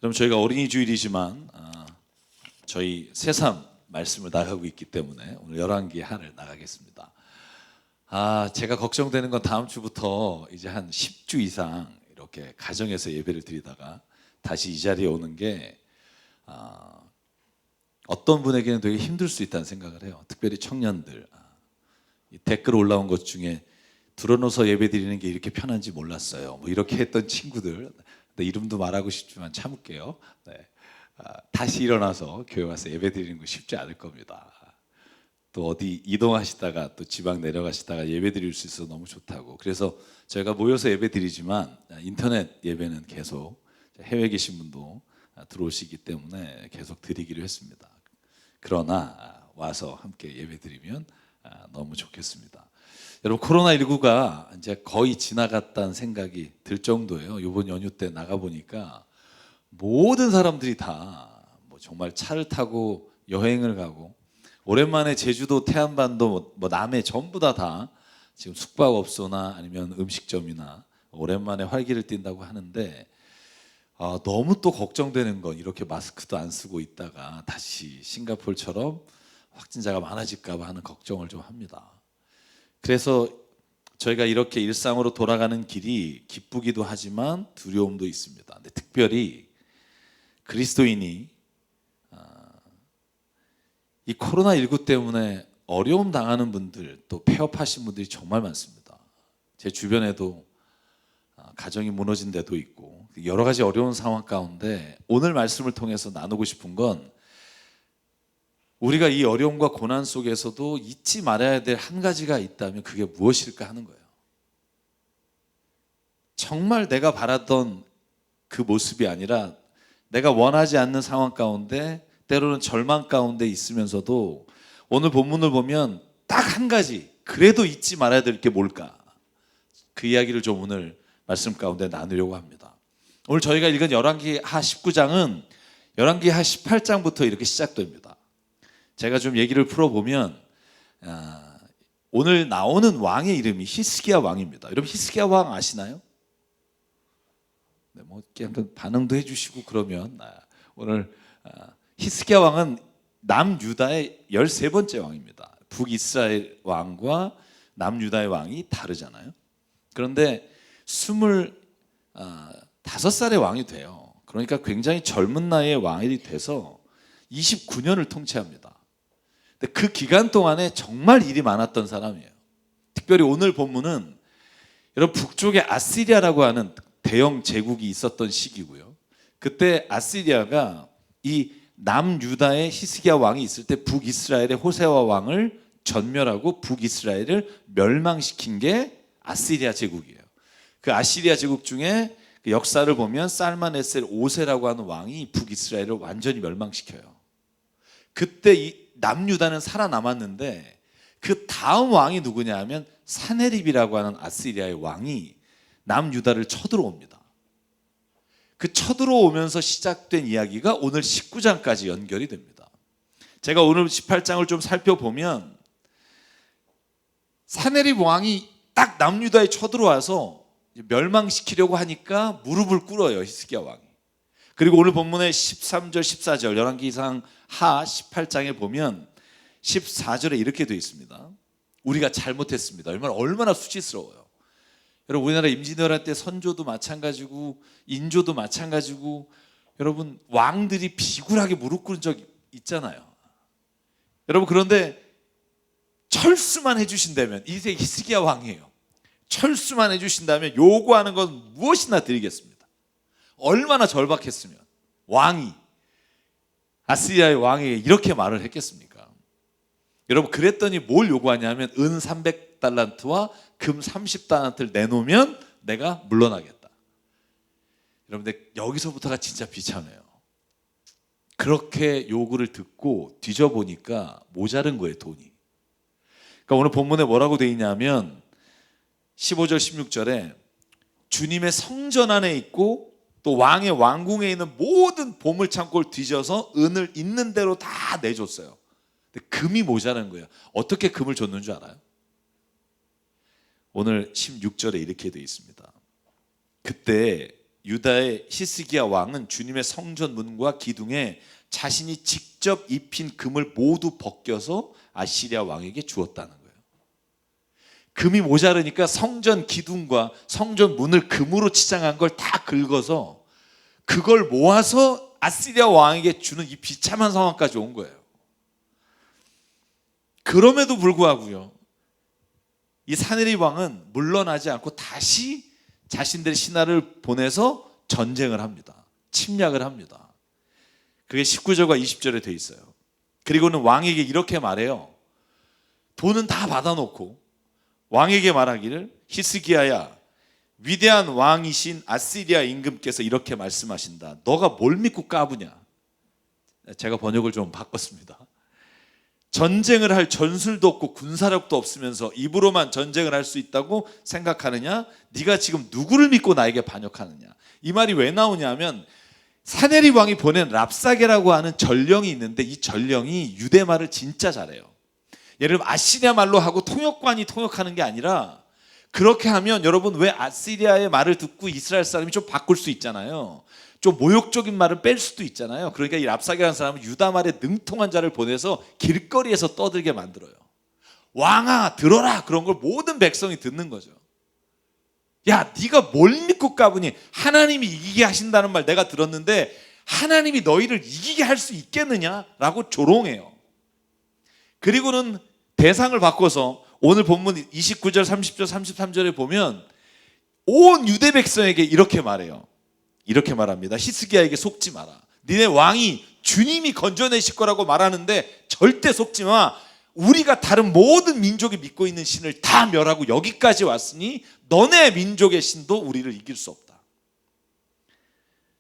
여러분, 저희가 어린이 주일이지만 저희 새삼 말씀을 나가고 있기 때문에 오늘 열왕기 하를 나가겠습니다. 제가 걱정되는 건 다음 주부터 이제 한 10주 이상 이렇게 가정에서 예배를 드리다가 다시 이 자리에 오는 게 어떤 분에게는 되게 힘들 수 있다는 생각을 해요. 특별히 청년들. 이 댓글 올라온 것 중에 들어놓아서 예배 드리는 게 이렇게 편한지 몰랐어요. 뭐 이렇게 했던 친구들. 이름도 말하고 싶지만 참을게요. 네. 다시 일어나서 교회 와서 예배 드리는 거 쉽지 않을 겁니다. 또 어디 이동하시다가 또 지방 내려가시다가 예배 드릴 수 있어서 너무 좋다고. 그래서 저희가 모여서 예배 드리지만 인터넷 예배는 계속 해외에 계신 분도 들어오시기 때문에 계속 드리기로 했습니다. 그러나 와서 함께 예배 드리면 너무 좋겠습니다. 여러분, 코로나19가 이제 거의 지나갔다는 생각이 들 정도예요. 이번 연휴 때 나가 보니까 모든 사람들이 다 뭐 정말 차를 타고 여행을 가고, 오랜만에 제주도 태안반도 뭐 남해 전부 다 지금 숙박업소나 아니면 음식점이나 오랜만에 활기를 띈다고 하는데, 너무 또 걱정되는 건 이렇게 마스크도 안 쓰고 있다가 다시 싱가포르처럼 확진자가 많아질까 봐 하는 걱정을 좀 합니다. 그래서 저희가 이렇게 일상으로 돌아가는 길이 기쁘기도 하지만 두려움도 있습니다. 근데 특별히 그리스도인이 이 코로나19 때문에 어려움 당하는 분들, 또 폐업하신 분들이 정말 많습니다. 제 주변에도 가정이 무너진 데도 있고 여러 가지 어려운 상황 가운데 오늘 말씀을 통해서 나누고 싶은 건, 우리가 이 어려움과 고난 속에서도 잊지 말아야 될 한 가지가 있다면 그게 무엇일까 하는 거예요. 정말 내가 바랐던 그 모습이 아니라 내가 원하지 않는 상황 가운데, 때로는 절망 가운데 있으면서도 오늘 본문을 보면 딱 한 가지, 그래도 잊지 말아야 될 게 뭘까? 그 이야기를 좀 오늘 말씀 가운데 나누려고 합니다. 오늘 저희가 읽은 열왕기 하 19장은 열왕기 하 18장부터 이렇게 시작됩니다. 제가 좀 얘기를 풀어보면 오늘 나오는 왕의 이름이 히스기야 왕입니다. 여러분, 히스기야 왕 아시나요? 네, 뭐 한번 반응도 해주시고. 그러면 오늘 히스기야 왕은 남유다의 13번째 왕입니다. 북이스라엘 왕과 남유다의 왕이 다르잖아요. 그런데 25살의 왕이 돼요. 그러니까 굉장히 젊은 나이에 왕이 돼서 29년을 통치합니다. 근데 그 기간 동안에 정말 일이 많았던 사람이에요. 특별히 오늘 본문은 여러분, 북쪽에 아시리아라고 하는 대형 제국이 있었던 시기고요. 그때 아시리아가 이 남유다의 히스기야 왕이 있을 때 북이스라엘의 호세아 왕을 전멸하고 북이스라엘을 멸망시킨 게 아시리아 제국이에요. 그 아시리아 제국 중에 그 역사를 보면 살마네셀 5세라고 하는 왕이 북이스라엘을 완전히 멸망시켜요. 그때 이 남유다는 살아남았는데 그 다음 왕이 누구냐 하면 사네립이라고 하는 아시리아의 왕이 남유다를 쳐들어옵니다. 그 쳐들어오면서 시작된 이야기가 오늘 19장까지 연결이 됩니다. 제가 오늘 18장을 좀 살펴보면 사네립 왕이 딱 남유다에 쳐들어와서 멸망시키려고 하니까 무릎을 꿇어요, 히스기야 왕이. 그리고 오늘 본문의 13절 14절 열왕기상 하 18장에 보면 14절에 이렇게 되어 있습니다. 우리가 잘못했습니다. 얼마나 수치스러워요. 여러분, 우리나라 임진왜란 때 선조도 마찬가지고 인조도 마찬가지고, 여러분, 왕들이 비굴하게 무릎 꿇은 적 있잖아요. 여러분, 그런데 철수만 해주신다면, 이제 히스기야 왕이에요. 철수만 해주신다면 요구하는 건 무엇이나 드리겠습니다. 얼마나 절박했으면 왕이, 아시리아의 왕에게 이렇게 말을 했겠습니까? 여러분, 그랬더니 뭘 요구하냐면 은 300달란트와 금 30달란트를 내놓으면 내가 물러나겠다. 여러분들, 여기서부터가 진짜 비참해요. 그렇게 요구를 듣고 뒤져보니까 모자른 거예요, 돈이. 그러니까 오늘 본문에 뭐라고 돼 있냐면 15절 16절에 주님의 성전 안에 있고 또 왕의 왕궁에 있는 모든 보물창고를 뒤져서 은을 있는 대로 다 내줬어요. 근데 금이 모자란 거예요. 어떻게 금을 줬는 줄 알아요? 오늘 16절에 이렇게 되어 있습니다. 그때 유다의 히스기야 왕은 주님의 성전 문과 기둥에 자신이 직접 입힌 금을 모두 벗겨서 아시리아 왕에게 주었다는 거예요. 금이 모자르니까 성전 기둥과 성전 문을 금으로 치장한 걸 다 긁어서 그걸 모아서 아시리아 왕에게 주는 이 비참한 상황까지 온 거예요. 그럼에도 불구하고요, 이 사네립 왕은 물러나지 않고 다시 자신들의 신하를 보내서 전쟁을 합니다. 침략을 합니다. 그게 19절과 20절에 돼 있어요. 그리고는 왕에게 이렇게 말해요. 돈은 다 받아놓고 왕에게 말하기를, 히스기야야, 위대한 왕이신 아시리아 임금께서 이렇게 말씀하신다. 너가 뭘 믿고 까부냐? 제가 번역을 좀 바꿨습니다. 전쟁을 할 전술도 없고 군사력도 없으면서 입으로만 전쟁을 할 수 있다고 생각하느냐? 네가 지금 누구를 믿고 나에게 반역하느냐? 이 말이 왜 나오냐면, 사네립 왕이 보낸 랍사게라고 하는 전령이 있는데 이 전령이 유대 말을 진짜 잘해요. 예를 들면 아시리아 말로 하고 통역관이 통역하는 게 아니라, 그렇게 하면 여러분 왜 아시리아의 말을 듣고 이스라엘 사람이 좀 바꿀 수 있잖아요. 좀 모욕적인 말을 뺄 수도 있잖아요. 그러니까 이 랍사게라는 사람은 유다 말에 능통한 자를 보내서 길거리에서 떠들게 만들어요. 왕아 들어라, 그런 걸 모든 백성이 듣는 거죠. 야, 네가 뭘 믿고 까부니? 하나님이 이기게 하신다는 말 내가 들었는데 하나님이 너희를 이기게 할 수 있겠느냐라고 조롱해요. 그리고는 대상을 바꿔서 오늘 본문 29절, 30절, 33절에 보면 온 유대 백성에게 이렇게 말해요. 이렇게 말합니다. 히스기야에게 속지 마라. 니네 왕이 주님이 건져내실 거라고 말하는데 절대 속지 마. 우리가 다른 모든 민족이 믿고 있는 신을 다 멸하고 여기까지 왔으니 너네 민족의 신도 우리를 이길 수 없다.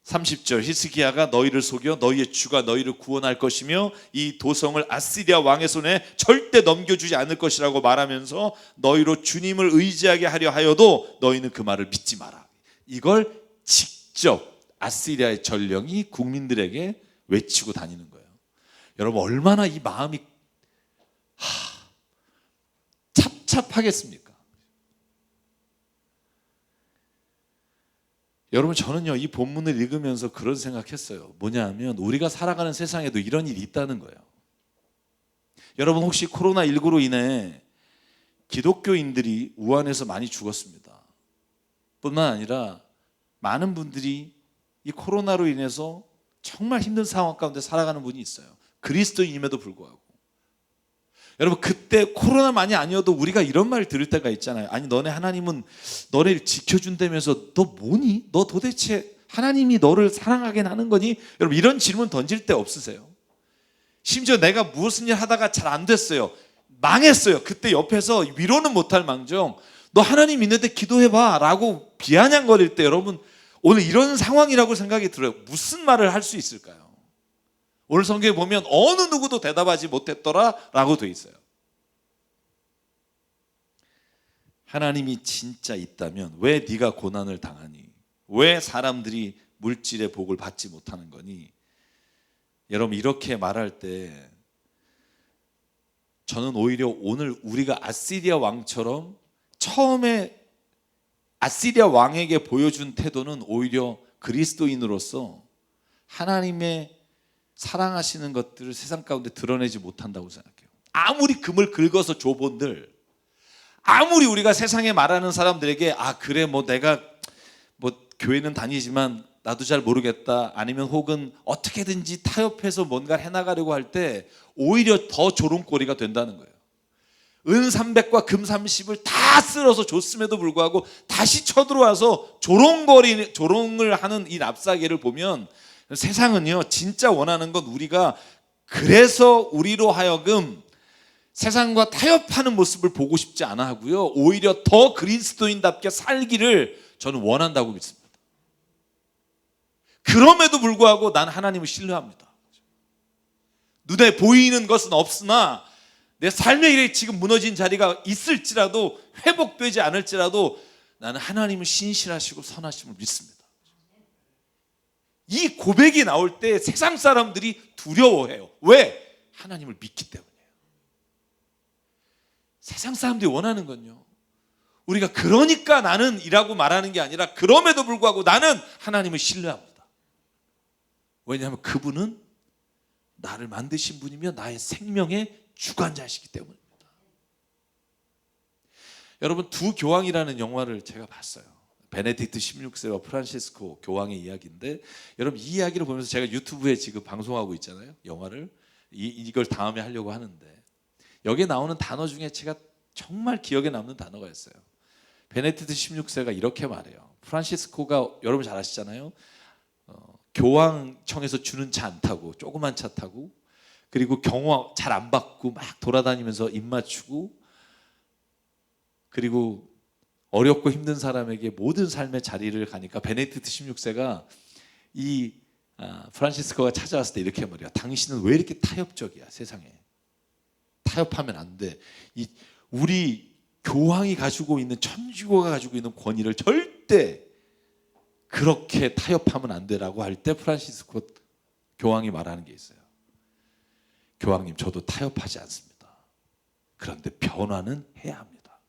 30절, 히스기야가 너희를 속여 너희의 주가 너희를 구원할 것이며 이 도성을 아시리아 왕의 손에 절대 넘겨주지 않을 것이라고 말하면서 너희로 주님을 의지하게 하려 하여도 너희는 그 말을 믿지 마라. 이걸 직접 아시리아의 전령이 국민들에게 외치고 다니는 거예요. 여러분 얼마나 이 마음이 찹찹하겠습니까? 여러분 저는요 이 본문을 읽으면서 그런 생각했어요. 뭐냐 하면 우리가 살아가는 세상에도 이런 일이 있다는 거예요. 여러분 혹시 코로나19로 인해 기독교인들이 우한에서 많이 죽었습니다. 뿐만 아니라 많은 분들이 이 코로나로 인해서 정말 힘든 상황 가운데 살아가는 분이 있어요. 그리스도인임에도 불구하고. 여러분 그때 코로나만이 아니어도 우리가 이런 말을 들을 때가 있잖아요. 아니 너네 하나님은 너를 지켜준다면서 너 뭐니? 너 도대체 하나님이 너를 사랑하게 하는 거니? 여러분 이런 질문 던질 때 없으세요? 심지어 내가 무슨 일 하다가 잘 안 됐어요. 망했어요. 그때 옆에서 위로는 못할 망정 너 하나님 있는데 기도해봐 라고 비아냥거릴 때 여러분 오늘 이런 상황이라고 생각이 들어요. 무슨 말을 할 수 있을까요? 오늘 성경에 보면 어느 누구도 대답하지 못했더라 라고 돼 있어요. 하나님이 진짜 있다면 왜 네가 고난을 당하니? 왜 사람들이 물질의 복을 받지 못하는 거니? 여러분 이렇게 말할 때 저는 오히려 오늘 우리가 아시리아 왕처럼 처음에 아시리아 왕에게 보여준 태도는 오히려 그리스도인으로서 하나님의 사랑하시는 것들을 세상 가운데 드러내지 못한다고 생각해요. 아무리 금을 긁어서 줘본들 아무리 우리가 세상에 말하는 사람들에게 아 그래 뭐 내가 뭐 교회는 다니지만 나도 잘 모르겠다 아니면 혹은 어떻게든지 타협해서 뭔가를 해나가려고 할 때 오히려 더 조롱거리가 된다는 거예요. 은 300과 금 30을 다 쓸어서 줬음에도 불구하고 다시 쳐들어와서 조롱을 하는 이 랍사게를 보면 세상은요 진짜 원하는 건 우리가 그래서 우리로 하여금 세상과 타협하는 모습을 보고 싶지 않아 하고요 오히려 더 그리스도인답게 살기를 저는 원한다고 믿습니다. 그럼에도 불구하고 난 하나님을 신뢰합니다. 눈에 보이는 것은 없으나 내 삶의 일에 지금 무너진 자리가 있을지라도 회복되지 않을지라도 나는 하나님을 신실하시고 선하심을 믿습니다. 이 고백이 나올 때 세상 사람들이 두려워해요. 왜? 하나님을 믿기 때문이에요. 세상 사람들이 원하는 건요 우리가 그러니까 나는 이라고 말하는 게 아니라 그럼에도 불구하고 나는 하나님을 신뢰합니다. 왜냐하면 그분은 나를 만드신 분이며 나의 생명의 주관자이시기 때문입니다. 여러분, 두 교황이라는 영화를 제가 봤어요. 베네딕트 16세와 프란시스코 교황의 이야기인데, 여러분 이 이야기를 보면서 제가 유튜브에 지금 방송하고 있잖아요. 영화를 이걸 다음에 하려고 하는데, 여기에 나오는 단어 중에 제가 정말 기억에 남는 단어가 있어요. 베네딕트 16세가 이렇게 말해요. 프란시스코가 여러분 잘 아시잖아요. 교황청에서 주는 차 안 타고 조그만 차 타고, 그리고 경호 잘 안 받고 막 돌아다니면서 입 맞추고, 그리고 어렵고 힘든 사람에게 모든 삶의 자리를 가니까 베네딕트 16세가 이 프란시스코가 찾아왔을 때 이렇게 말해요. 당신은 왜 이렇게 타협적이야, 세상에. 타협하면 안 돼. 우리 교황이 가지고 있는, 천주교가 가지고 있는 권위를 절대 그렇게 타협하면 안 되라고 할 때 프란시스코 교황이 말하는 게 있어요. 교황님, 저도 타협하지 않습니다. 그런데 변화는 해야 합니다.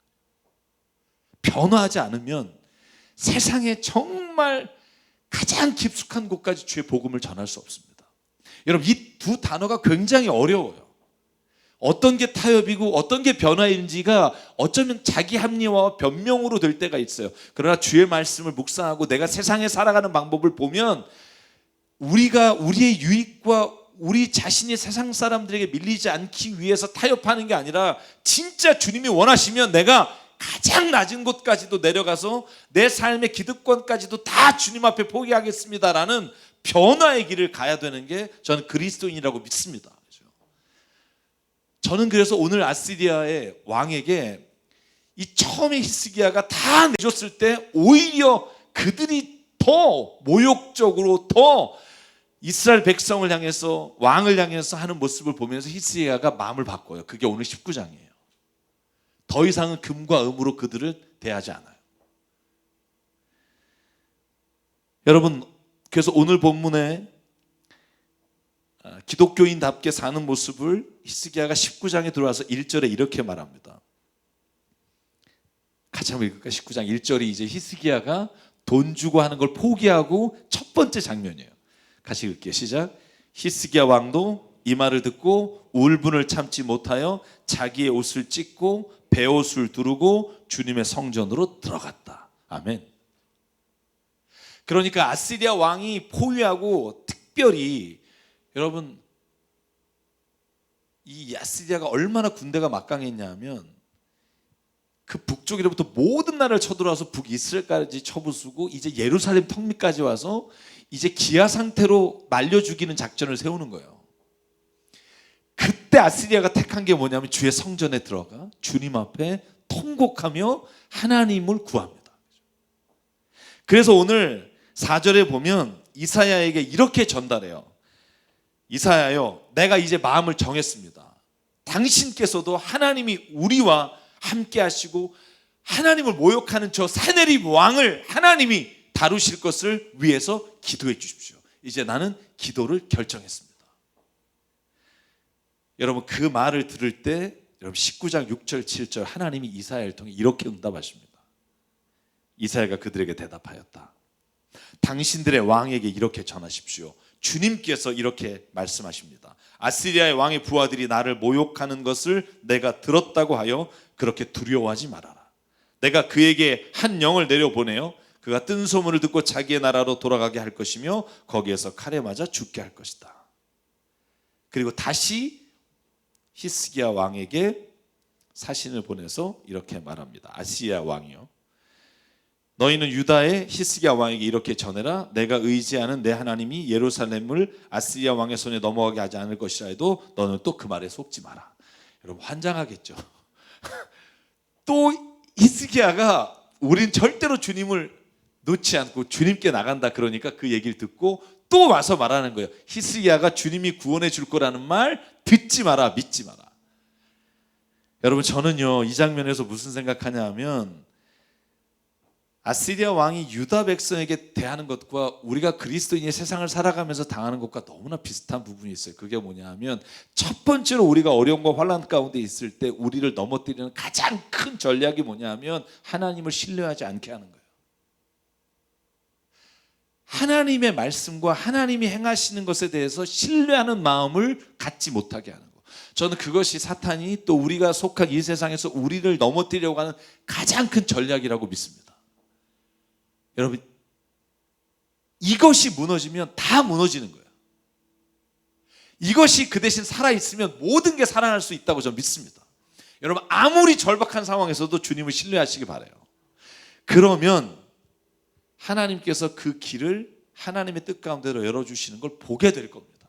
변화하지 않으면 세상에 정말 가장 깊숙한 곳까지 주의 복음을 전할 수 없습니다. 여러분, 이 두 단어가 굉장히 어려워요. 어떤 게 타협이고 어떤 게 변화인지가 어쩌면 자기 합리화와 변명으로 될 때가 있어요. 그러나 주의 말씀을 묵상하고 내가 세상에 살아가는 방법을 보면 우리가 우리의 유익과 우리 자신이 세상 사람들에게 밀리지 않기 위해서 타협하는 게 아니라, 진짜 주님이 원하시면 내가 가장 낮은 곳까지도 내려가서 내 삶의 기득권까지도 다 주님 앞에 포기하겠습니다라는 변화의 길을 가야 되는 게 저는 그리스도인이라고 믿습니다. 저는 그래서 오늘 아시리아의 왕에게 이 처음에 히스기야가 다 내줬을 때 오히려 그들이 더 모욕적으로, 더 이스라엘 백성을 향해서, 왕을 향해서 하는 모습을 보면서 히스기야가 마음을 바꿔요. 그게 오늘 19장이에요. 더 이상은 금과 음으로 그들을 대하지 않아요. 여러분, 그래서 오늘 본문에 기독교인답게 사는 모습을 히스기야가 19장에 들어와서 1절에 이렇게 말합니다. 같이 한번 읽을까요? 19장 1절이 이제 히스기야가 돈 주고 하는 걸 포기하고 첫 번째 장면이에요. 같이 읽을게요. 시작. 히스기야 왕도 이 말을 듣고 울분을 참지 못하여 자기의 옷을 찢고 베옷을 두르고 주님의 성전으로 들어갔다. 아멘. 그러니까 아시리아 왕이 포위하고, 특별히 여러분, 이 아시리아가 얼마나 군대가 막강했냐면 그 북쪽으로부터 모든 나라를 쳐들어와서 북이스라엘까지 쳐부수고 이제 예루살렘 턱 밑까지 와서 이제 기아 상태로 말려 죽이는 작전을 세우는 거예요. 그때 아시리아가 택한 게 뭐냐면 주의 성전에 들어가 주님 앞에 통곡하며 하나님을 구합니다. 그래서 오늘 4절에 보면 이사야에게 이렇게 전달해요. 이사야여, 내가 이제 마음을 정했습니다. 당신께서도 하나님이 우리와 함께 하시고 하나님을 모욕하는 저 사내립 왕을 하나님이 다루실 것을 위해서 기도해 주십시오. 이제 나는 기도를 결정했습니다. 여러분, 그 말을 들을 때 여러분 19장 6절 7절 하나님이 이사야를 통해 이렇게 응답하십니다. 이사야가 그들에게 대답하였다. 당신들의 왕에게 이렇게 전하십시오. 주님께서 이렇게 말씀하십니다. 아시리아의 왕의 부하들이 나를 모욕하는 것을 내가 들었다고 하여 그렇게 두려워하지 말아라. 내가 그에게 한 영을 내려보내요. 그가 뜬 소문을 듣고 자기의 나라로 돌아가게 할 것이며 거기에서 칼에 맞아 죽게 할 것이다. 그리고 다시 히스기야 왕에게 사신을 보내서 이렇게 말합니다. 아시리아 왕이요, 너희는 유다의 히스기야 왕에게 이렇게 전해라. 내가 의지하는 내 하나님이 예루살렘을 아시리아 왕의 손에 넘어가게 하지 않을 것이라 해도 너는 또 그 말에 속지 마라. 여러분, 환장하겠죠. 또 히스기야가 우린 절대로 주님을 놓지 않고 주님께 나간다 그러니까 그 얘기를 듣고 또 와서 말하는 거예요. 히스기야가 주님이 구원해 줄 거라는 말 듣지 마라, 믿지 마라. 여러분, 저는요 이 장면에서 무슨 생각하냐 하면 아시리아 왕이 유다 백성에게 대하는 것과 우리가 그리스도인이 세상을 살아가면서 당하는 것과 너무나 비슷한 부분이 있어요. 그게 뭐냐 하면 첫 번째로 우리가 어려움과 환난 가운데 있을 때 우리를 넘어뜨리는 가장 큰 전략이 뭐냐 하면 하나님을 신뢰하지 않게 하는 거예요. 하나님의 말씀과 하나님이 행하시는 것에 대해서 신뢰하는 마음을 갖지 못하게 하는 거예요. 저는 그것이 사탄이 또 우리가 속한 이 세상에서 우리를 넘어뜨리려고 하는 가장 큰 전략이라고 믿습니다. 여러분, 이것이 무너지면 다 무너지는 거예요. 이것이 그 대신 살아있으면 모든 게 살아날 수 있다고 저는 믿습니다. 여러분, 아무리 절박한 상황에서도 주님을 신뢰하시기 바라요. 그러면 하나님께서 그 길을 하나님의 뜻 가운데로 열어주시는 걸 보게 될 겁니다.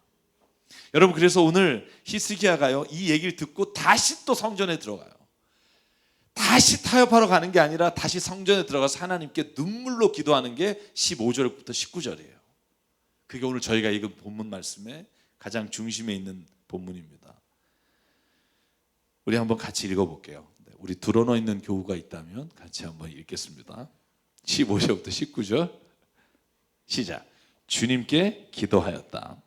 여러분, 그래서 오늘 히스기야가요, 이 얘기를 듣고 다시 또 성전에 들어가요. 다시 타협하러 가는 게 아니라 다시 성전에 들어가서 하나님께 눈물로 기도하는 게 15절부터 19절이에요. 그게 오늘 저희가 읽은 본문 말씀의 가장 중심에 있는 본문입니다. 우리 한번 같이 읽어볼게요. 우리 드러너 있는 교우가 있다면 같이 한번 읽겠습니다. 15절부터 19절 시작. 주님께 기도하였다.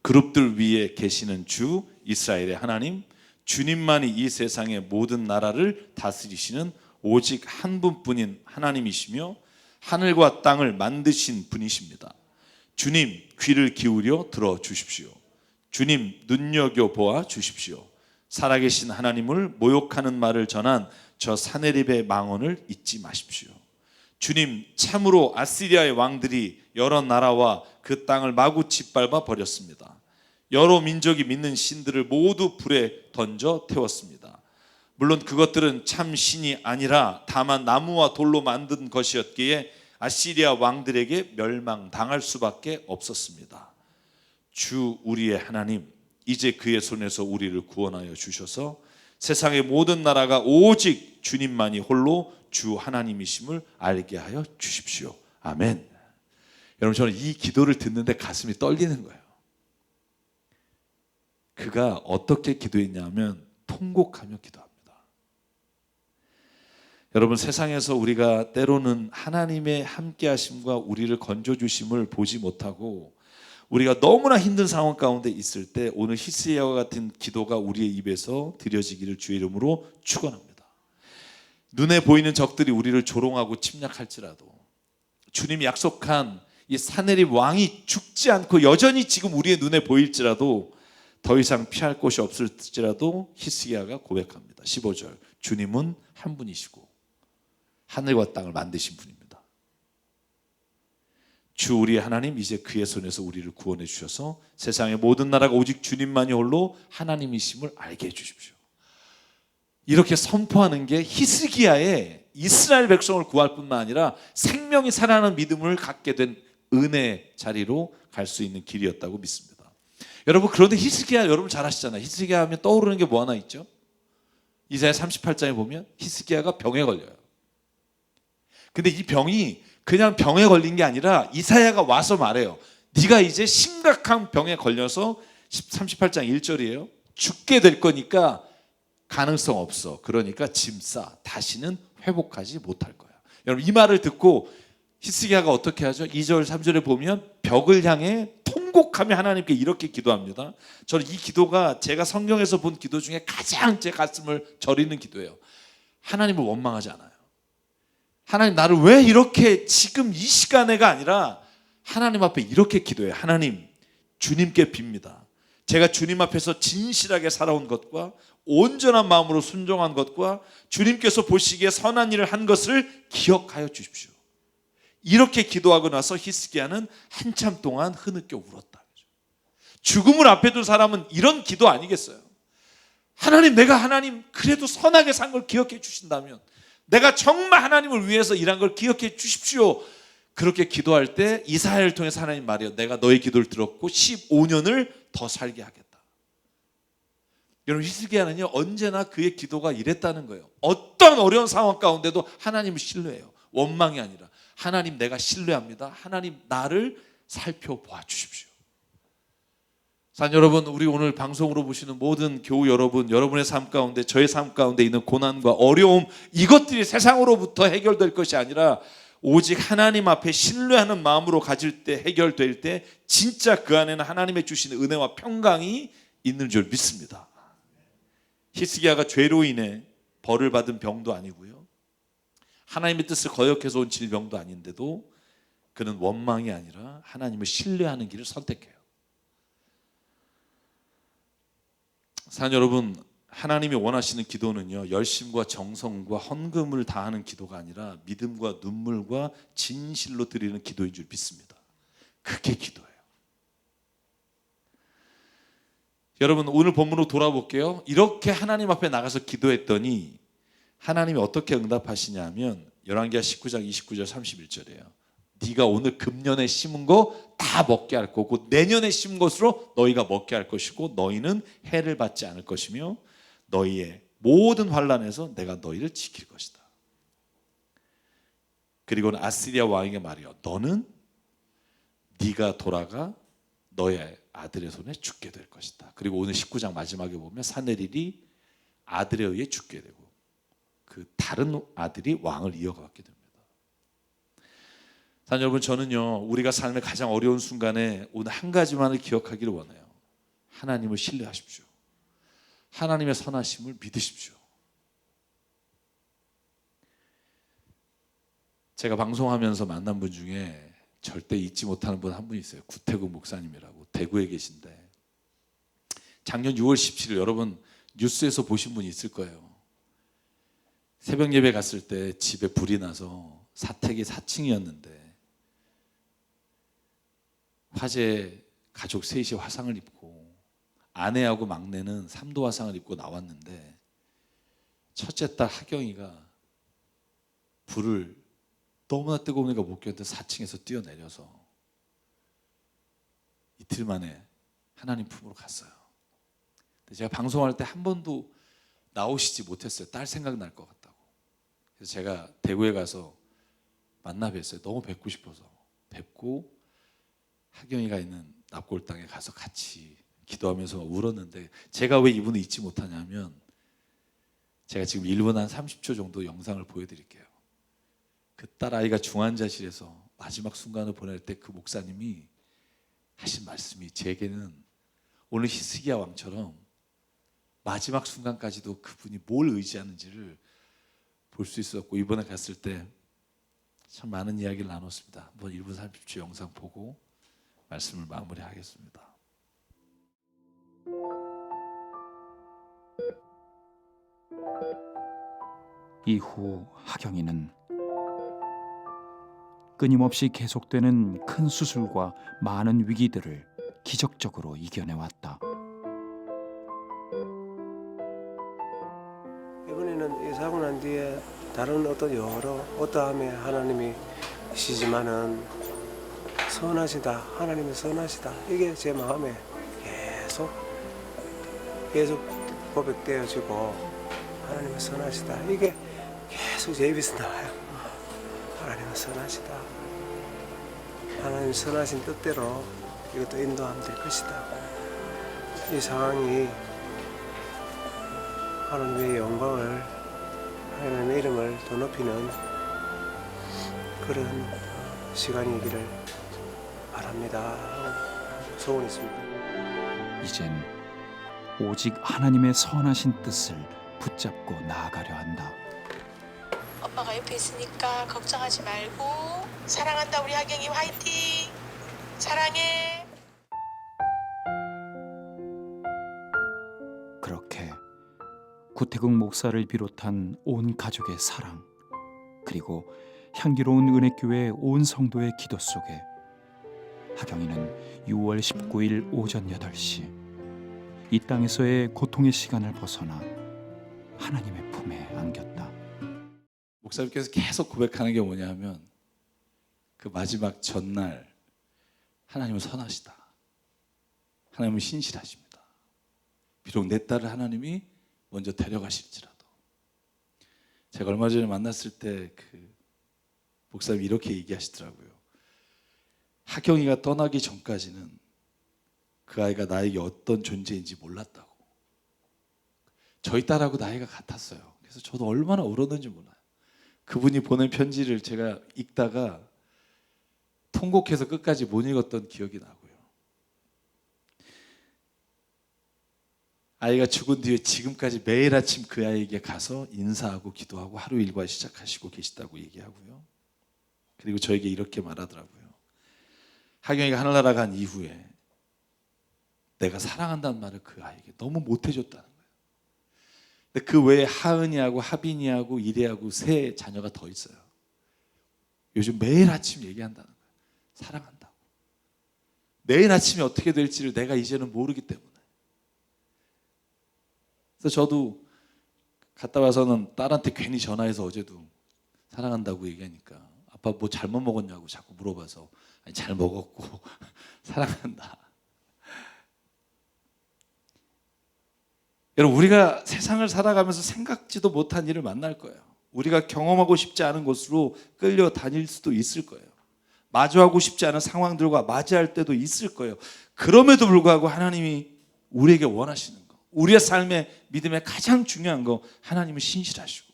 그룹들 위에 계시는 주 이스라엘의 하나님, 주님만이 이 세상의 모든 나라를 다스리시는 오직 한 분뿐인 하나님이시며 하늘과 땅을 만드신 분이십니다. 주님, 귀를 기울여 들어주십시오. 주님, 눈여겨보아 주십시오. 살아계신 하나님을 모욕하는 말을 전한 저 사내립의 망언을 잊지 마십시오. 주님, 참으로 아시리아의 왕들이 여러 나라와 그 땅을 마구 짓밟아 버렸습니다. 여러 민족이 믿는 신들을 모두 불에 던져 태웠습니다. 물론 그것들은 참 신이 아니라 다만 나무와 돌로 만든 것이었기에 아시리아 왕들에게 멸망당할 수밖에 없었습니다. 주 우리의 하나님, 이제 그의 손에서 우리를 구원하여 주셔서 세상의 모든 나라가 오직 주님만이 홀로 주 하나님이심을 알게 하여 주십시오. 아멘. 여러분, 저는 이 기도를 듣는데 가슴이 떨리는 거예요. 그가 어떻게 기도했냐면 통곡하며 기도합니다. 여러분, 세상에서 우리가 때로는 하나님의 함께하심과 우리를 건져주심을 보지 못하고 우리가 너무나 힘든 상황 가운데 있을 때 오늘 히스기야와 같은 기도가 우리의 입에서 드려지기를 주의 이름으로 축원합니다. 눈에 보이는 적들이 우리를 조롱하고 침략할지라도 주님이 약속한 이 사내립 왕이 죽지 않고 여전히 지금 우리의 눈에 보일지라도 더 이상 피할 곳이 없을지라도 히스기야가 고백합니다. 15절, 주님은 한 분이시고 하늘과 땅을 만드신 분입니다. 주 우리의 하나님, 이제 그의 손에서 우리를 구원해 주셔서 세상의 모든 나라가 오직 주님만이 홀로 하나님이심을 알게 해 주십시오. 이렇게 선포하는 게 히스기야의 이스라엘 백성을 구할 뿐만 아니라 생명이 살아나는 믿음을 갖게 된 은혜의 자리로 갈 수 있는 길이었다고 믿습니다. 여러분, 그런데 히스기야 여러분 잘 아시잖아요. 히스기야 하면 떠오르는 게 뭐 하나 있죠? 이사야 38장에 보면 히스기야가 병에 걸려요. 근데 이 병이 그냥 병에 걸린 게 아니라 이사야가 와서 말해요. 네가 이제 심각한 병에 걸려서 38장 1절이에요. 죽게 될 거니까 가능성 없어. 그러니까 짐 싸. 다시는 회복하지 못할 거야. 여러분, 이 말을 듣고 히스기야가 어떻게 하죠? 2절 3절에 보면 벽을 향해 통곡하며 하나님께 이렇게 기도합니다. 저는 이 기도가 제가 성경에서 본 기도 중에 가장 제 가슴을 저리는 기도예요. 하나님을 원망하지 않아요. 하나님, 나를 왜 이렇게 지금 이 시간에가 아니라 하나님 앞에 이렇게 기도해요. 하나님, 주님께 빕니다. 제가 주님 앞에서 진실하게 살아온 것과 온전한 마음으로 순종한 것과 주님께서 보시기에 선한 일을 한 것을 기억하여 주십시오. 이렇게 기도하고 나서 히스기야는 한참 동안 흐느껴 울었다. 죽음을 앞에 둔 사람은 이런 기도 아니겠어요? 하나님, 내가 하나님 그래도 선하게 산 걸 기억해 주신다면, 내가 정말 하나님을 위해서 일한 걸 기억해 주십시오. 그렇게 기도할 때 이사야를 통해서 하나님 말해요. 내가 너의 기도를 들었고 15년을 더 살게 하겠다. 여러분, 히스기야는요 언제나 그의 기도가 이랬다는 거예요. 어떤 어려운 상황 가운데도 하나님을 신뢰해요. 원망이 아니라 하나님, 내가 신뢰합니다. 하나님, 나를 살펴봐 주십시오. 산 여러분, 우리 오늘 방송으로 보시는 모든 교우 여러분, 여러분의 삶 가운데, 저의 삶 가운데 있는 고난과 어려움, 이것들이 세상으로부터 해결될 것이 아니라 오직 하나님 앞에 신뢰하는 마음으로 가질 때, 해결될 때 진짜 그 안에는 하나님의 주시는 은혜와 평강이 있는 줄 믿습니다. 히스기야가 죄로 인해 벌을 받은 병도 아니고요, 하나님의 뜻을 거역해서 온 질병도 아닌데도 그는 원망이 아니라 하나님을 신뢰하는 길을 선택해요. 사랑하는 여러분, 하나님이 원하시는 기도는요, 열심과 정성과 헌금을 다하는 기도가 아니라 믿음과 눈물과 진실로 드리는 기도인 줄 믿습니다. 그게 기도예요. 여러분, 오늘 본문으로 돌아볼게요. 이렇게 하나님 앞에 나가서 기도했더니 하나님이 어떻게 응답하시냐면 열왕기하 19장 29절 31절이에요. 네가 오늘 금년에 심은 거 다 먹게 할 거고 내년에 심은 것으로 너희가 먹게 할 것이고 너희는 해를 받지 않을 것이며 너희의 모든 환난에서 내가 너희를 지킬 것이다. 그리고는 아시리아 왕에게 말이요, 너는 네가 돌아가 너의 아들의 손에 죽게 될 것이다. 그리고 오늘 19장 마지막에 보면 사내릴이 아들에 의해 죽게 되고 그 다른 아들이 왕을 이어가게 됩니다. 사랑하는 여러분, 저는요, 우리가 삶의 가장 어려운 순간에 오늘 한 가지만을 기억하기를 원해요. 하나님을 신뢰하십시오. 하나님의 선하심을 믿으십시오. 제가 방송하면서 만난 분 중에 절대 잊지 못하는 분 한 분 있어요. 구태국 목사님이라고, 대구에 계신데 작년 6월 17일 여러분 뉴스에서 보신 분이 있을 거예요. 새벽 예배 갔을 때 집에 불이 나서 사택이 4층이었는데 화재 가족 셋이 화상을 입고 아내하고 막내는 3도 화상을 입고 나왔는데 첫째 딸 하경이가 불을 너무나 뜨거우니까 못 견뎌 4층에서 뛰어내려서 이틀 만에 하나님 품으로 갔어요. 근데 제가 방송할 때 한 번도 나오시지 못했어요. 딸 생각날 것 같다고. 그래서 제가 대구에 가서 만나 뵀어요. 너무 뵙고 싶어서 뵙고 하경이가 있는 납골 땅에 가서 같이 기도하면서 울었는데 제가 왜 이분을 잊지 못하냐면 제가 지금 1분 한 30초 정도 영상을 보여드릴게요. 그 딸 아이가 중환자실에서 마지막 순간을 보낼 때 그 목사님이 하신 말씀이 제게는 오늘 히스기야 왕처럼 마지막 순간까지도 그분이 뭘 의지하는지를 볼 수 있었고 이번에 갔을 때 참 많은 이야기를 나눴습니다. 한번 1분 30초 영상 보고 말씀을 마무리하겠습니다. 이후 하경이는 끊임없이 계속되는 큰 수술과 많은 위기들을 기적적으로 이겨내왔다. 이번에는 이 사고 난 뒤에 다른 어떤 여러 어떠함에 하나님이 시지만은 선하시다, 하나님이 선하시다, 이게 제 마음에 계속 고백되어지고 하나님은 선하시다, 이게 계속 제 입에서 나와요. 하나님은 선하시다, 하나님 선하신 뜻대로 이것도 인도하면 될 것이다. 이 상황이 하나님의 영광을, 하나님의 이름을 더 높이는 그런 시간이기를 바랍니다. 소원이 있습니다. 이젠 오직 하나님의 선하신 뜻을 붙잡고 나아가려 한다. 엄마가 옆에 있으니까 걱정하지 말고 사랑한다 우리 하경이 화이팅 사랑해. 그렇게 구태국 목사를 비롯한 온 가족의 사랑, 그리고 향기로운 은혜교회 온 성도의 기도 속에 하경이는 6월 19일 오전 8시 이 땅에서의 고통의 시간을 벗어나 하나님의 품에 안겼다. 목사님께서 계속 고백하는 게 뭐냐면 그 마지막 전날 하나님은 선하시다, 하나님은 신실하십니다. 비록 내 딸을 하나님이 먼저 데려가실지라도. 제가 얼마 전에 만났을 때 그 목사님이 이렇게 얘기하시더라고요. 하경이가 떠나기 전까지는 그 아이가 나에게 어떤 존재인지 몰랐다고. 저희 딸하고 나이가 같았어요. 그래서 저도 얼마나 울었는지 몰라요. 그분이 보낸 편지를 제가 읽다가 통곡해서 끝까지 못 읽었던 기억이 나고요. 아이가 죽은 뒤에 지금까지 매일 아침 그 아이에게 가서 인사하고 기도하고 하루 일과 시작하시고 계시다고 얘기하고요. 그리고 저에게 이렇게 말하더라고요. 하경이가 하늘나라 간 이후에 내가 사랑한다는 말을 그 아이에게 너무 못해줬다는 거예요. 근데 그 외에 하은이하고 하빈이하고 이래하고 세 자녀가 더 있어요. 요즘 매일 아침 얘기한다는 거예요. 사랑한다고. 내일 아침이 어떻게 될지를 내가 이제는 모르기 때문에. 그래서 저도 갔다 와서는 딸한테 괜히 전화해서 어제도 사랑한다고 얘기하니까 아빠 뭐 잘못 먹었냐고 자꾸 물어봐서 아니, 잘 먹었고 사랑한다. 여러분, 우리가 세상을 살아가면서 생각지도 못한 일을 만날 거예요. 우리가 경험하고 싶지 않은 곳으로 끌려다닐 수도 있을 거예요. 마주하고 싶지 않은 상황들과 맞이할 때도 있을 거예요. 그럼에도 불구하고 하나님이 우리에게 원하시는 거, 우리의 삶의 믿음의 가장 중요한 거, 하나님은 신실하시고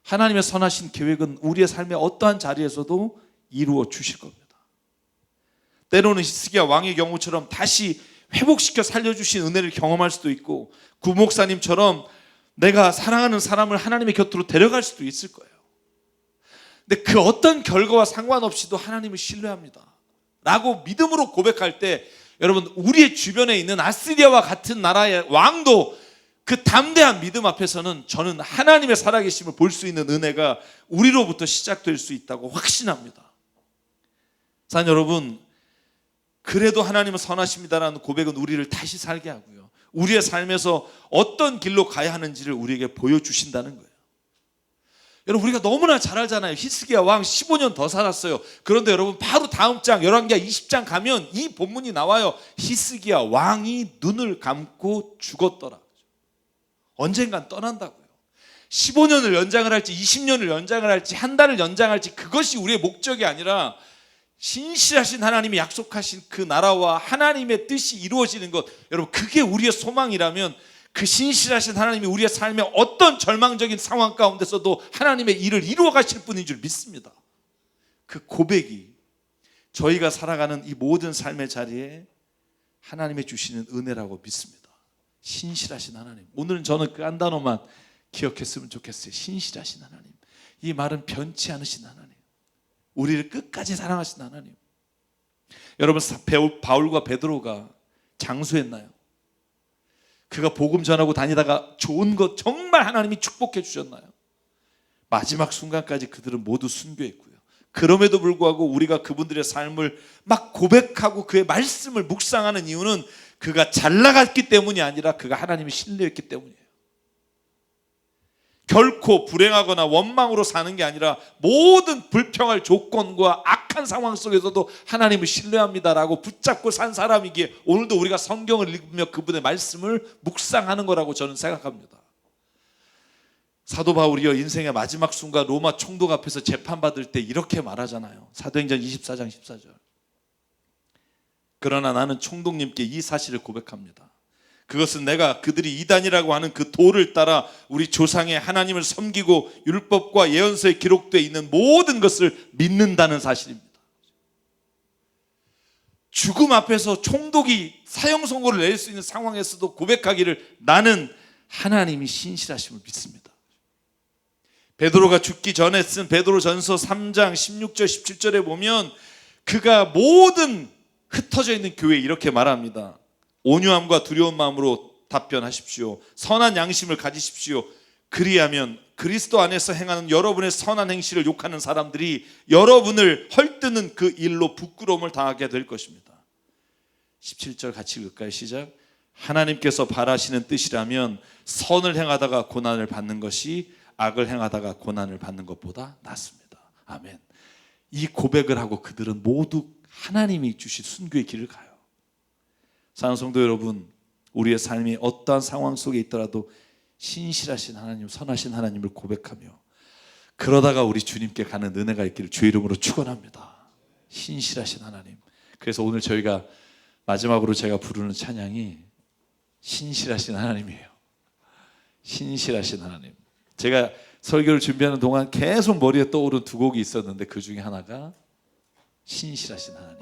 하나님의 선하신 계획은 우리의 삶의 어떠한 자리에서도 이루어 주실 겁니다. 때로는 히스기야 왕의 경우처럼 다시 회복시켜 살려주신 은혜를 경험할 수도 있고, 구 목사님처럼 내가 사랑하는 사람을 하나님의 곁으로 데려갈 수도 있을 거예요. 근데 그 어떤 결과와 상관없이도 하나님을 신뢰합니다 라고 믿음으로 고백할 때, 여러분, 우리의 주변에 있는 아시리아와 같은 나라의 왕도 그 담대한 믿음 앞에서는 저는 하나님의 살아계심을 볼 수 있는 은혜가 우리로부터 시작될 수 있다고 확신합니다. 사랑 여러분, 그래도 하나님은 선하십니다라는 고백은 우리를 다시 살게 하고요, 우리의 삶에서 어떤 길로 가야 하는지를 우리에게 보여주신다는 거예요. 여러분, 우리가 너무나 잘 알잖아요. 히스기야 왕 15년 더 살았어요. 그런데 여러분, 바로 다음 장 열왕기하 20장 가면 이 본문이 나와요. 히스기야 왕이 눈을 감고 죽었더라. 언젠간 떠난다고요. 15년을 연장을 할지 20년을 연장을 할지 한 달을 연장할지 그것이 우리의 목적이 아니라 신실하신 하나님이 약속하신 그 나라와 하나님의 뜻이 이루어지는 것, 여러분, 그게 우리의 소망이라면 그 신실하신 하나님이 우리의 삶의 어떤 절망적인 상황 가운데서도 하나님의 일을 이루어 가실 분인 줄 믿습니다. 그 고백이 저희가 살아가는 이 모든 삶의 자리에 하나님의 주시는 은혜라고 믿습니다. 신실하신 하나님. 오늘은 저는 그 한 단어만 기억했으면 좋겠어요. 신실하신 하나님. 이 말은 변치 않으신 하나님, 우리를 끝까지 사랑하신 하나님. 여러분, 바울과 베드로가 장수했나요? 그가 복음 전하고 다니다가 좋은 것 정말 하나님이 축복해 주셨나요? 마지막 순간까지 그들은 모두 순교했고요. 그럼에도 불구하고 우리가 그분들의 삶을 막 고백하고 그의 말씀을 묵상하는 이유는 그가 잘 나갔기 때문이 아니라 그가 하나님을 신뢰했기 때문이에요. 결코 불행하거나 원망으로 사는 게 아니라 모든 불평할 조건과 악한 상황 속에서도 하나님을 신뢰합니다라고 붙잡고 산 사람이기에 오늘도 우리가 성경을 읽으며 그분의 말씀을 묵상하는 거라고 저는 생각합니다. 사도 바울이요, 인생의 마지막 순간 로마 총독 앞에서 재판받을 때 이렇게 말하잖아요. 사도행전 24장 14절. 그러나 나는 총독님께 이 사실을 고백합니다. 그것은 내가 그들이 이단이라고 하는 그 도를 따라 우리 조상의 하나님을 섬기고 율법과 예언서에 기록되어 있는 모든 것을 믿는다는 사실입니다. 죽음 앞에서 총독이 사형 선고를 낼 수 있는 상황에서도 고백하기를 나는 하나님이 신실하심을 믿습니다. 베드로가 죽기 전에 쓴 베드로전서 3장 16절 17절에 보면 그가 모든 흩어져 있는 교회에 이렇게 말합니다. 온유함과 두려운 마음으로 답변하십시오. 선한 양심을 가지십시오. 그리하면 그리스도 안에서 행하는 여러분의 선한 행실을 욕하는 사람들이 여러분을 헐뜯는 그 일로 부끄러움을 당하게 될 것입니다. 17절 같이 읽을까요? 시작. 하나님께서 바라시는 뜻이라면 선을 행하다가 고난을 받는 것이 악을 행하다가 고난을 받는 것보다 낫습니다. 아멘. 이 고백을 하고 그들은 모두 하나님이 주신 순교의 길을 가요. 사랑하는 성도 여러분, 우리의 삶이 어떠한 상황 속에 있더라도 신실하신 하나님, 선하신 하나님을 고백하며 그러다가 우리 주님께 가는 은혜가 있기를 주 이름으로 축원합니다. 신실하신 하나님. 그래서 오늘 저희가 마지막으로 제가 부르는 찬양이 신실하신 하나님이에요. 신실하신 하나님. 제가 설교를 준비하는 동안 계속 머리에 떠오른 두 곡이 있었는데 그 중에 하나가 신실하신 하나님.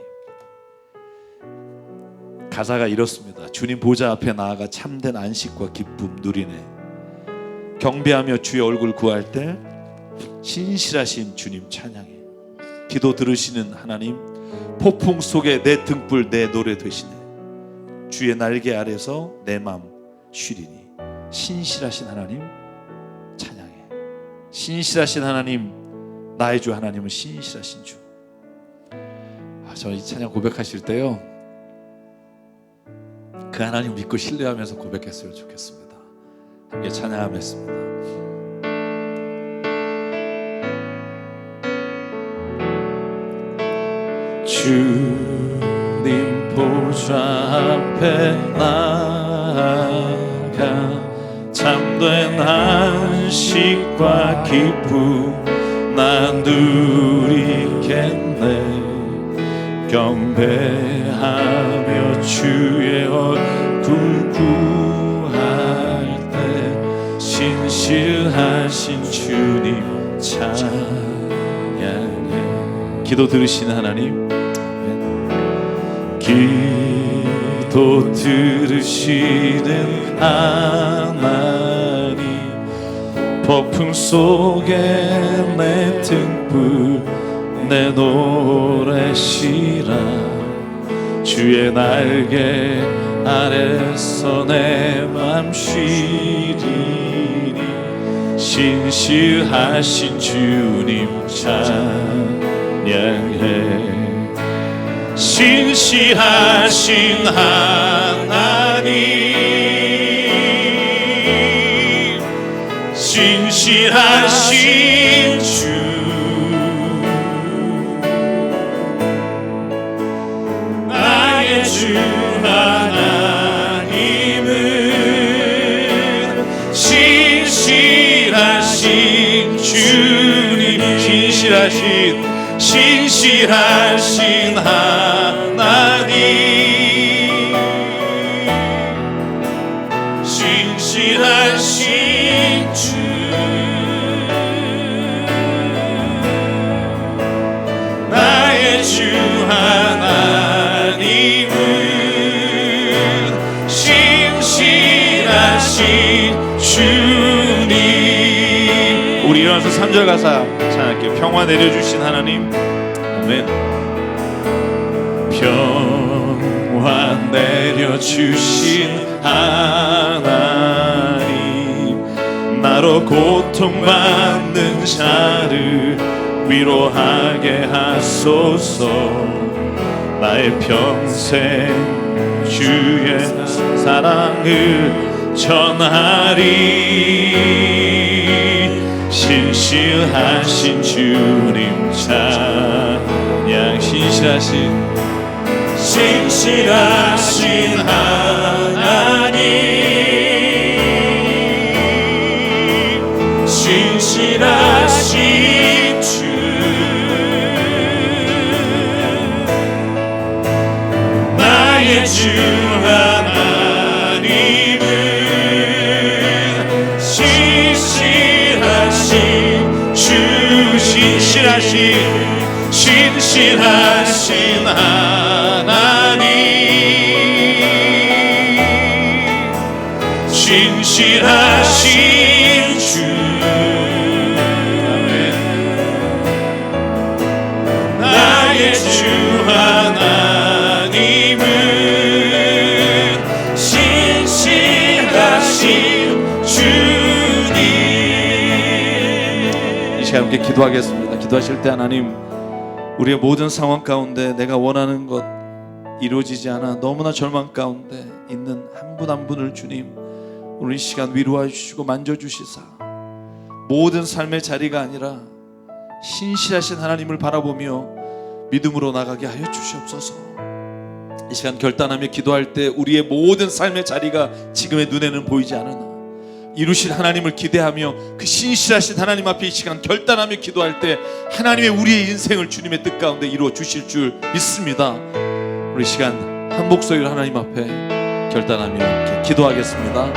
가사가 이렇습니다. 주님 보좌 앞에 나아가 참된 안식과 기쁨 누리네. 경배하며 주의 얼굴 구할 때 신실하신 주님 찬양해. 기도 들으시는 하나님, 폭풍 속에 내 등불 내 노래 되시네. 주의 날개 아래서 내 맘 쉬리니. 신실하신 하나님 찬양해. 신실하신 하나님, 나의 주 하나님은 신실하신 주. 저는 이 찬양 고백하실 때요, 그 하나님 믿고 신뢰하면서 고백했으면 좋겠습니다. 함께 찬양하겠습니다. 주님 보좌 앞에 나아가 참된 안식과 기쁨 나 누리겠네. 경배하며 주의 얼굴 구할 때 신실하신 주님 찬양해. 기도 들으시는 하나님, 기도 들으시는 하나님, 폭풍 속에 내 등불 내 노래시라. 주의 날개 아래서 내 맘 쉬리니. 신실하신 주님 찬양해. 신실하신 하나님, 신실하신 주, 나의 주 하나님은 신실하신 주님. 신실하신 하나님, 신실하신 주, 나의 주 하나님은 신실하신 주님. 우리 일어나서 3절 가사 찬양할게요. 평화 내려주신 하나님. 아멘. 평화 내려주신 하나님, 나로 고통받는 자를 위로하게 하소서. 나의 평생 주의 사랑을 전하리. 신실하신 주님 찬양. 신실하신 하나님, 신실하신 주, 나의 주 하나님은 신실하신 주. 신실하신 하나님, 신실하신 주, 나의 주 하나님은 신실하신 주님. 이 시간 함께 기도하겠습니다. 기도하실 때 하나님, 우리의 모든 상황 가운데 내가 원하는 것 이루어지지 않아 너무나 절망 가운데 있는 한 분 한 분을 주님 오늘 이 시간 위로해 주시고 만져주시사 모든 삶의 자리가 아니라 신실하신 하나님을 바라보며 믿음으로 나가게 하여 주시옵소서. 이 시간 결단하며 기도할 때 우리의 모든 삶의 자리가 지금의 눈에는 보이지 않으나 이루실 하나님을 기대하며 그 신실하신 하나님 앞에 이 시간 결단하며 기도할 때 하나님의 우리의 인생을 주님의 뜻 가운데 이루어 주실 줄 믿습니다. 우리 시간 한 목소리로 하나님 앞에 결단하며 이렇게 기도하겠습니다.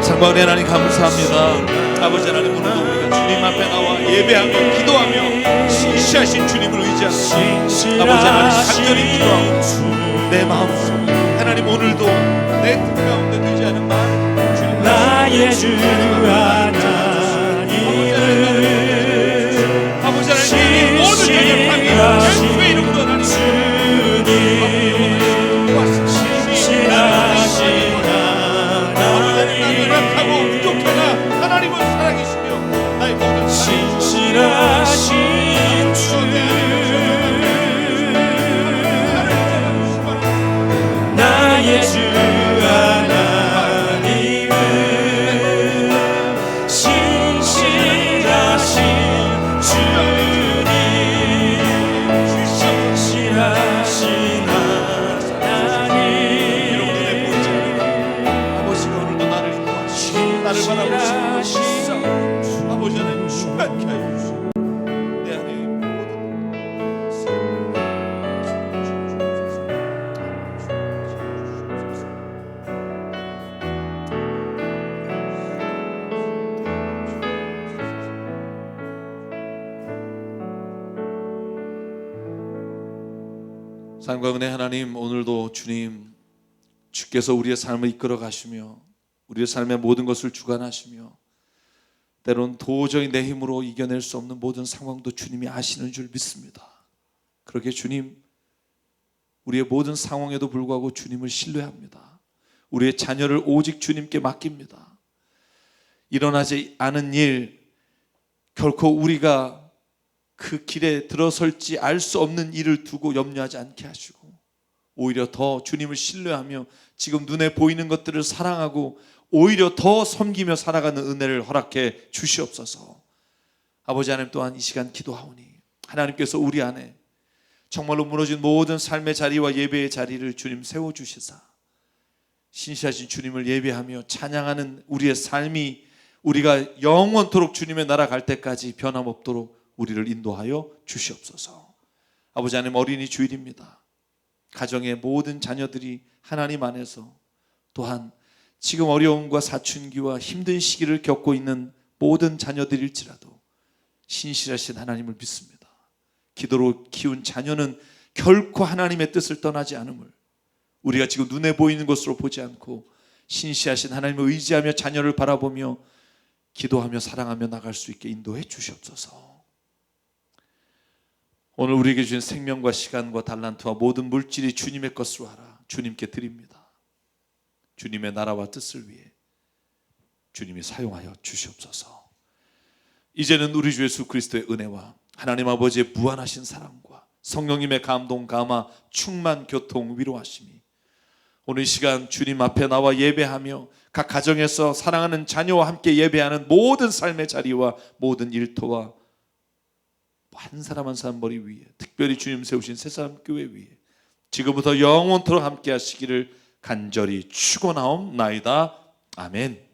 상방의 하나님 감사합니다. 아버지 하나님, 오늘도 우리가 주님 앞에 나와 예배하며 기도하며 신실하신 주님을 의지하며 아버지 하나님 간절히 기도하고 내 마음속에 하나님 오늘도 내 뜻 가운데 되지 않은 많은 주님 나의 주 하나님을 아버지 하나님 모든 연약함이 예수의 이름으로 하나님 신실하신 하나님 연약하고 부족하나 하나님은 살아계시며 나의 모든 신실하신 주 나의 주 하나님은 신실하신 주님 신실하신 하나님 아버지가 오늘도 나를 인도하시고 나를 바라보시고 아버지 하나님 순간케 하여 주시고 내 안에 삶과 은혜 하나님, 오늘도 주님 주께서 우리의 삶을 이끌어 가시며 우리의 삶의 모든 것을 주관하시며 때로는 도저히 내 힘으로 이겨낼 수 없는 모든 상황도 주님이 아시는 줄 믿습니다. 그렇게 주님, 우리의 모든 상황에도 불구하고 주님을 신뢰합니다. 우리의 자녀를 오직 주님께 맡깁니다. 일어나지 않은 일, 결코 우리가 그 길에 들어설지 알 수 없는 일을 두고 염려하지 않게 하시고 오히려 더 주님을 신뢰하며 지금 눈에 보이는 것들을 사랑하고 오히려 더 섬기며 살아가는 은혜를 허락해 주시옵소서. 아버지 하나님, 또한 이 시간 기도하오니 하나님께서 우리 안에 정말로 무너진 모든 삶의 자리와 예배의 자리를 주님 세워주시사 신실하신 주님을 예배하며 찬양하는 우리의 삶이 우리가 영원토록 주님의 나라 갈 때까지 변함없도록 우리를 인도하여 주시옵소서. 아버지 하나님, 어린이 주일입니다. 가정의 모든 자녀들이 하나님 안에서 또한 지금 어려움과 사춘기와 힘든 시기를 겪고 있는 모든 자녀들일지라도 신실하신 하나님을 믿습니다. 기도로 키운 자녀는 결코 하나님의 뜻을 떠나지 않음을 우리가 지금 눈에 보이는 것으로 보지 않고 신실하신 하나님을 의지하며 자녀를 바라보며 기도하며 사랑하며 나갈 수 있게 인도해 주시옵소서. 오늘 우리에게 주신 생명과 시간과 달란트와 모든 물질이 주님의 것으로 하라 주님께 드립니다. 주님의 나라와 뜻을 위해 주님이 사용하여 주시옵소서. 이제는 우리 주 예수 그리스도의 은혜와 하나님 아버지의 무한하신 사랑과 성령님의 감동, 감화, 충만, 교통, 위로하심이 오늘 이 시간 주님 앞에 나와 예배하며 각 가정에서 사랑하는 자녀와 함께 예배하는 모든 삶의 자리와 모든 일터와 한 사람 한 사람 머리 위에 특별히 주님 세우신 새사람교회 위에 지금부터 영원토록 함께 하시기를 간절히 축원하옵나이다. 아멘.